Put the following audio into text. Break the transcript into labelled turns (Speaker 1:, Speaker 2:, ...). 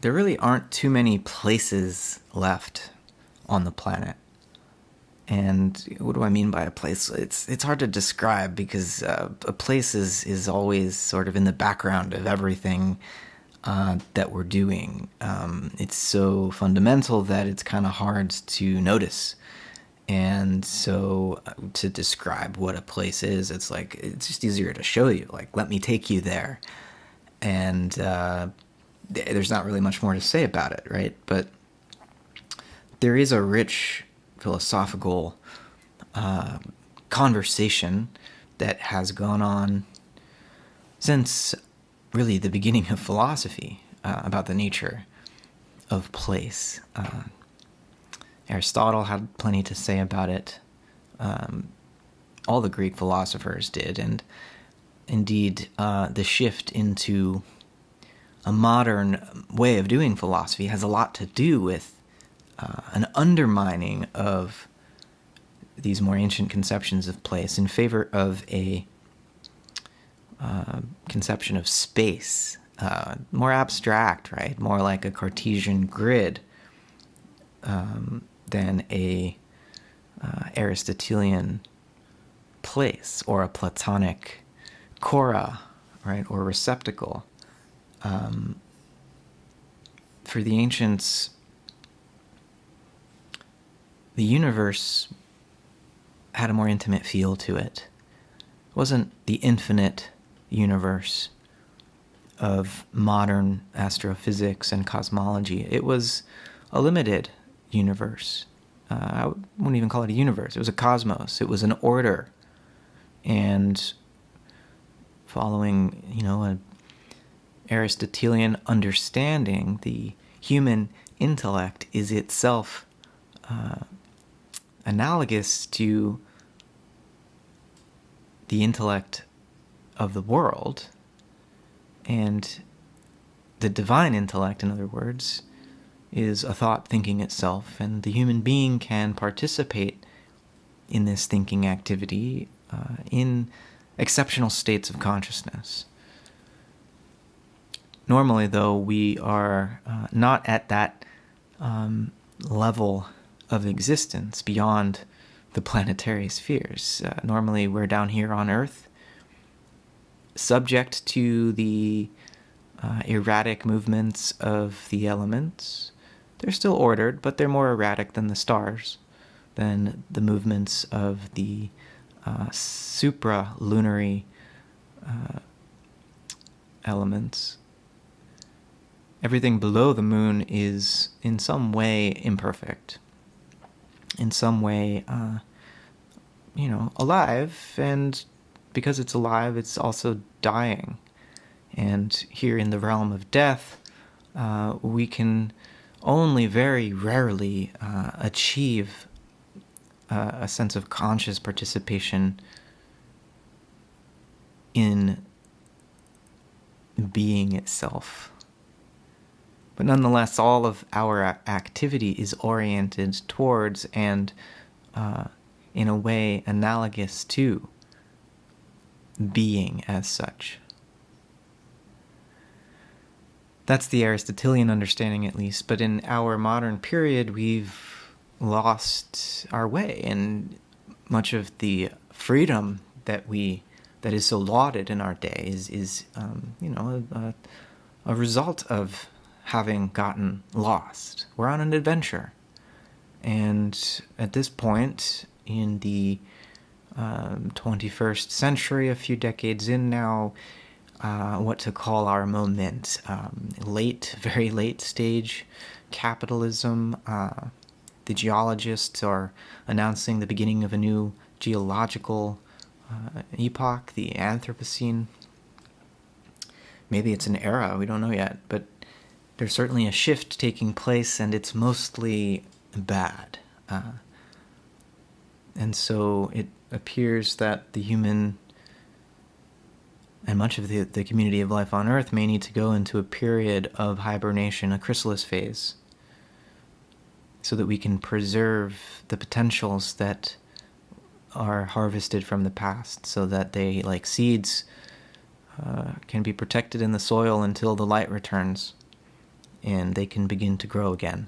Speaker 1: there really aren't too many places left on the planet. And what do I mean by a place? It's hard to describe because a place is always sort of in the background of everything that we're doing. It's so fundamental that it's kind of hard to notice. And so to describe what a place is, it's just easier to show you. Like, let me take you there. And there's not really much more to say about it, right? But there is a rich philosophical conversation that has gone on since really the beginning of philosophy about the nature of place. Aristotle had plenty to say about it. All the Greek philosophers did, and indeed the shift into a modern way of doing philosophy has a lot to do with an undermining of these more ancient conceptions of place in favor of a conception of space, more abstract, right? More like a Cartesian grid than a Aristotelian place or a Platonic chora, right, or receptacle. For the ancients, the universe had a more intimate feel to it. It wasn't the infinite universe of modern astrophysics and cosmology. It was a limited universe. I wouldn't even call it a universe. It was a cosmos. It was an order. And following, an Aristotelian understanding, the human intellect is itself analogous to the intellect of the world, and the divine intellect, in other words, is a thought thinking itself, and the human being can participate in this thinking activity in exceptional states of consciousness. Normally, though, we are not at that level of existence beyond the planetary spheres. Normally, we're down here on Earth, subject to the erratic movements of the elements. They're still ordered, but they're more erratic than the stars, than the movements of the supralunary elements. Everything below the moon is in some way imperfect, in some way, alive, and because it's alive, it's also dying. And here in the realm of death, we can only very rarely achieve a sense of conscious participation in being itself. But nonetheless, all of our activity is oriented towards and, in a way, analogous to being as such. That's the Aristotelian understanding, at least. But in our modern period, we've lost our way, and much of the freedom that is so lauded in our day is a result of having gotten lost. We're on an adventure, and at this point in the 21st century, a few decades in now, what to call our moment. Very late stage capitalism. The geologists are announcing the beginning of a new geological epoch, the Anthropocene. Maybe it's an era, we don't know yet, but there's certainly a shift taking place, and it's mostly bad. And so it appears that the human and much of the community of life on Earth may need to go into a period of hibernation, a chrysalis phase, so that we can preserve the potentials that are harvested from the past, so that they, like seeds, can be protected in the soil until the light returns. and they can begin to grow again.